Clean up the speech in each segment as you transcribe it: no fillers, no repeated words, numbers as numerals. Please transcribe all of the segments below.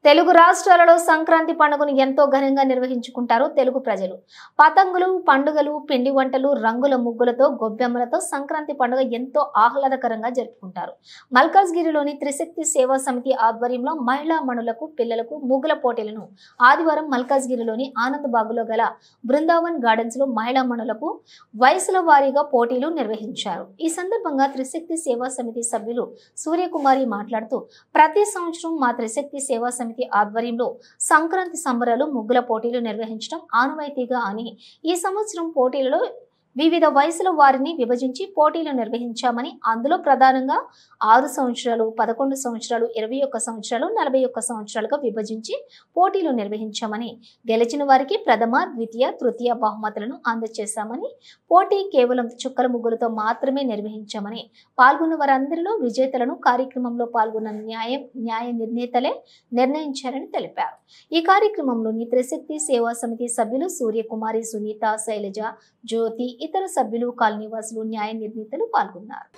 తెలుగు రాష్ట్రాలలో సంక్రాంతి పండుగను ఎంతో ఘనంగా నిర్వహించుకుంటారు తెలుగు ప్రజలు. పతంగులు, పండుగలు, పిండి వంటలు, రంగుల ముగ్గులతో, గొబ్బెమ్మలతో సంక్రాంతి పండుగ ఎంతో ఆహ్లాదకరంగా జరుపుకుంటారు. మల్కాజ్గిరిలోని త్రిశక్తి సేవా సమితి ఆధ్వర్యంలో మహిళా మణులకు, పిల్లలకు ముగ్గుల పోటీలను ఆదివారం మల్కాజ్గిరిలోని ఆనందబాగులో గల బృందావన్ గార్డెన్స్ లో మహిళా మణులకు వయసుల వారీగా పోటీలు నిర్వహించారు. ఈ సందర్భంగా త్రిశక్తి సేవా సమితి సభ్యులు సూర్యకుమారి మాట్లాడుతూ, ప్రతి సంవత్సరం మా త్రిశక్తి సేవా సమితి ఆధ్వర్యంలో సంక్రాంతి సంబరాలు, ముగ్గుల పోటీలు నిర్వహించడం ఆనవాయితీగా అని, ఈ సంవత్సరం పోటీలలో వివిధ వయసుల వారిని విభజించి పోటీలు నిర్వహించామని, అందులో ప్రధానంగా 6 సంవత్సరాలు, 11 సంవత్సరాలు, 21 సంవత్సరాలు, 41 సంవత్సరాలుగా విభజించి పోటీలు నిర్వహించామని, గెలిచిన వారికి ప్రథమ, ద్వితీయ, తృతీయ బహుమతులను అందజేశామని, పోటీ కేవలం చుక్కల ముగ్గులతో మాత్రమే నిర్వహించామని, పాల్గొన్న వారందరిలో విజేతలను కార్యక్రమంలో పాల్గొన్న న్యాయ నిర్ణేతలే నిర్ణయించారని తెలిపారు. ఈ కార్యక్రమంలోని త్రిశక్తి సేవా సమితి సభ్యులు సూర్యకుమారి, సునీత, శైలజ, జ్యోతి, ఇతర సభ్యులు, కాలనీవాసులు, న్యాయ నిర్ణేతలు పాల్గొన్నారు.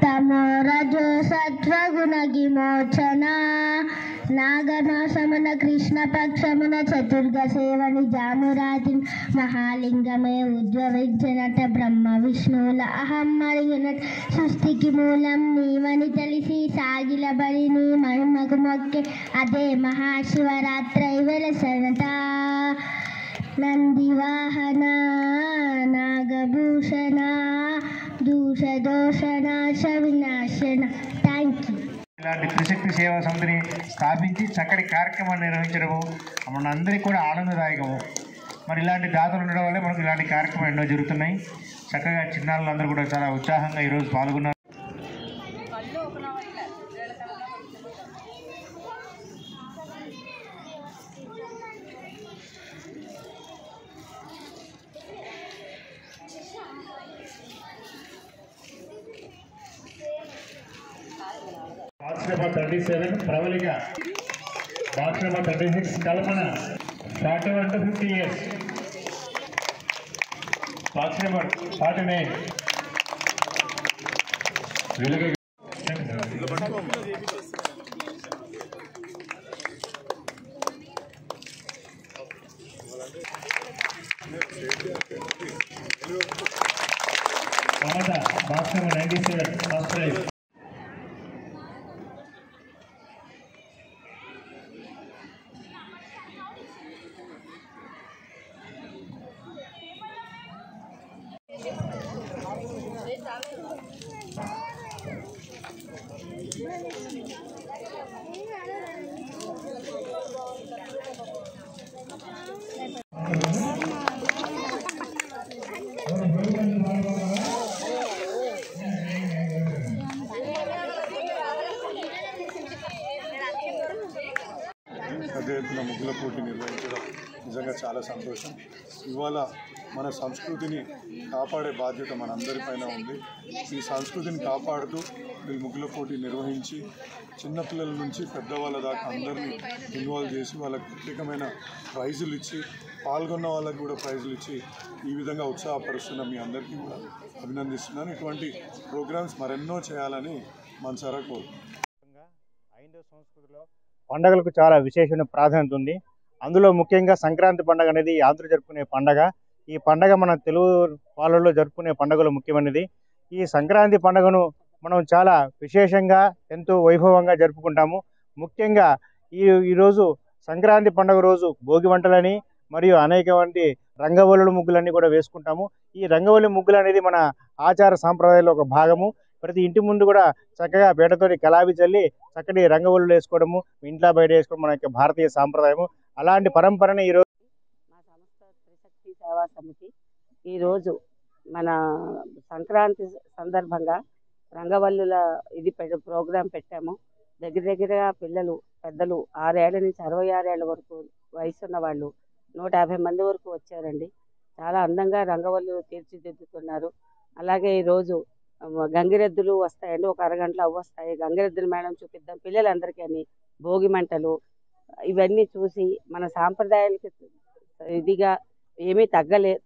తమోరజో సత్వగుణ విమోచన నాగనాశమున కృష్ణ పక్షమున చతుర్గ సేవని జానురాతి మహాలింగమే ఉద్భవించినట బ్రహ్మ విష్ణువుల అహం మరిగినట సృష్టికి మూలం నీవని తెలిసి సాగిలబడి నీ మహిమకు మొక్కే అదే మహాశివరాత్రి వెలసనట. నందివాహన నాగభూషణ దోషనాశ వినాశన. Thank you. ఇలాంటి త్రిశక్తి సేవా సమితిని స్థాపించి చక్కటి కార్యక్రమాన్ని నిర్వహించడము మనందరికీ కూడా ఆనందదాయకము. మరి ఇలాంటి దాతలు ఉండడం వల్లే మనకు ఇలాంటి కార్యక్రమాలు ఎన్నో జరుగుతున్నాయి. చక్కగా చిన్నారులందరూ కూడా చాలా ఉత్సాహంగా ఈరోజు పాల్గొన్నారు. Box number 37 Pravalika, box number 36 Kalpana, 41 to 50 years, box number 49 Velugu Mamata, box number 97 first prize. ముగ్గుల పోటీ నిర్వహించడం నిజంగా చాలా సంతోషం. ఇవాళ మన సంస్కృతిని కాపాడే బాధ్యత మనందరిపైన ఉంది. ఈ సంస్కృతిని కాపాడుతూ ఈ ముగ్గుల పోటీ నిర్వహించి చిన్నపిల్లల నుంచి పెద్దవాళ్ళ దాకా అందరినీ ఇన్వాల్వ్ చేసి వాళ్ళకి ప్రత్యేకమైన ప్రైజులు ఇచ్చి పాల్గొన్న వాళ్ళకు కూడా ప్రైజులు ఇచ్చి ఈ విధంగా ఉత్సాహపరుస్తున్న మీ అందరికీ కూడా అభినందిస్తున్నాను. ఇటువంటి ప్రోగ్రామ్స్ మరెన్నో చేయాలని మనసారా కోరుకుంటున్నాను. హైందవ సంస్కృతిలో పండుగలకు చాలా విశేషమైన ప్రాధాన్యత ఉంది. అందులో ముఖ్యంగా సంక్రాంతి పండుగ అనేది ఆంధ్ర జరుపుకునే పండుగ. ఈ పండుగ మన తెలుగు వాళ్ళలో జరుపుకునే పండుగలు ముఖ్యమైనది. ఈ సంక్రాంతి పండుగను మనం చాలా విశేషంగా ఎంతో వైభవంగా జరుపుకుంటాము. ముఖ్యంగా ఈరోజు సంక్రాంతి పండుగ రోజు భోగి వంటలని మరియు అనేకమంది రంగవల్లుల ముగ్గులన్నీ కూడా వేసుకుంటాము. ఈ రంగవల్లి ముగ్గులు అనేది మన ఆచార సాంప్రదాయాల్లో ఒక భాగము. ప్రతి ఇంటి ముందు కూడా చక్కగా బేటతోటి కలాబి చల్లి చక్కటి రంగవల్లులు వేసుకోవడము, ఇంట్లో బయట వేసుకోవడం మన యొక్క భారతీయ సాంప్రదాయము. అలాంటి పరంపరని ఈరోజు మా సంస్థ త్రిశక్తి సేవా సమితి ఈరోజు మన సంక్రాంతి సందర్భంగా రంగవల్లుల ప్రోగ్రాం పెట్టాము. దగ్గరగా పిల్లలు పెద్దలు 6 ఏళ్ల నుంచి 66 ఏళ్ల వరకు వయసున్న వాళ్ళు 150 మంది వరకు వచ్చారండి. చాలా అందంగా రంగవల్లులు తీర్చిదిద్దుతున్నారు. అలాగే ఈరోజు గంగిరెద్దులు వస్తాయండి, ఒక అరగంటలో అవి వస్తాయి. గంగిరెద్దుల మేళం చూపిద్దాం పిల్లలందరికీ అని, భోగి మంటలు ఇవన్నీ చూసి మన సాంప్రదాయాలకి ఇదిగా ఏమీ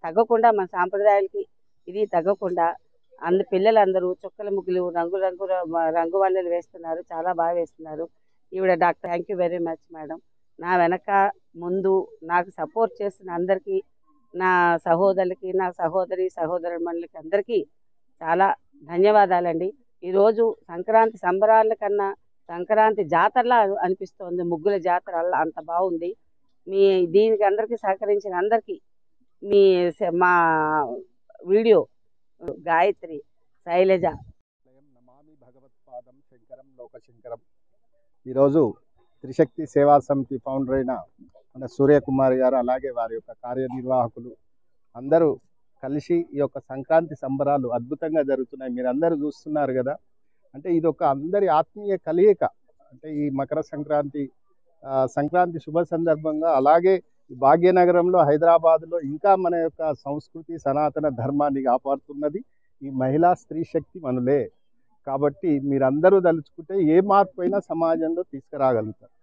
తగ్గకుండా మన సాంప్రదాయాలకి ఇది తగ్గకుండా పిల్లలందరూ చుక్కల ముగ్గులు రంగు వల్లలు వేస్తున్నారు. చాలా బాగా వేస్తున్నారు. ఈవిడ doctor thank you very much madam. నా వెనక ముందు నాకు సపోర్ట్ చేస్తున్న అందరికీ, నా సహోదరులకి, నా సహోదరులకి అందరికీ చాలా ధన్యవాదాలండి. ఈరోజు సంక్రాంతి సంబరాల కన్నా సంక్రాంతి జాతరలా అనిపిస్తోంది. ముగ్గుల జాతర అంత బాగుంది. దీనికి అందరికీ సహకరించిన అందరికీ మా వీడియో గాయత్రి, శైలజ. నమామి భగవత్పాదం శంకరం లోకశంకరం. ఈరోజు త్రిశక్తి సేవా సమితి ఫౌండర్ అయిన మన సూర్యకుమార్ గారు, అలాగే వారి యొక్క కార్యనిర్వాహకులు అందరూ కలిసి ఈ యొక్క సంక్రాంతి సంబరాలు అద్భుతంగా జరుగుతున్నాయి. మీరు అందరూ చూస్తున్నారు కదా. అంటే ఇది ఒక అందరి ఆత్మీయ కలయిక. అంటే ఈ మకర సంక్రాంతి శుభ సందర్భంగా అలాగే భాగ్యనగరంలో, హైదరాబాద్లో ఇంకా మన యొక్క సంస్కృతి సనాతన ధర్మాన్ని కాపాడుతున్నది ఈ మహిళా స్త్రీ శక్తి మనులే. కాబట్టి మీరందరూ తలుచుకుంటే ఏ మార్పు అయినా సమాజంలో తీసుకురాగలుగుతారు.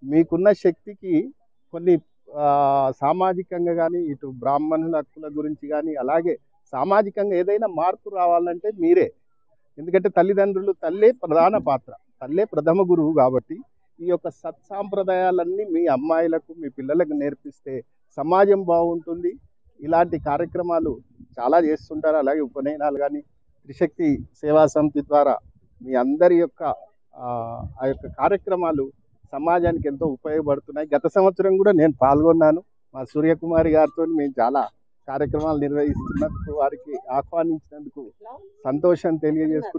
మీకున్న శక్తికి కొన్ని సామాజికంగా కానీ, ఇటు బ్రాహ్మణుల హక్కుల గురించి కానీ, అలాగే సామాజికంగా ఏదైనా మార్పు రావాలంటే మీరే. ఎందుకంటే తల్లే ప్రధాన పాత్ర, తల్లే ప్రథమ గురువు. కాబట్టి ఈ యొక్క సత్సాంప్రదాయాలన్నీ మీ అమ్మాయిలకు, మీ పిల్లలకు నేర్పిస్తే సమాజం బాగుంటుంది. ఇలాంటి కార్యక్రమాలు చాలా చేస్తుంటారు. అలాగే ఉపనయనాలు కానీ త్రిశక్తి సేవా సమితి ద్వారా మీ అందరి యొక్క ఆ యొక్క కార్యక్రమాలు సమాజానికి ఎంతో ఉపయోగపడుతున్నాయి. గత సంవత్సరం కూడా నేను పాల్గొన్నాను. మా సూర్యకుమారి గారితో మేము చాలా కార్యక్రమాలు నిర్వహిస్తున్నందుకు, వారికి ఆహ్వానించినందుకు సంతోషం తెలియజేసుకుంటూ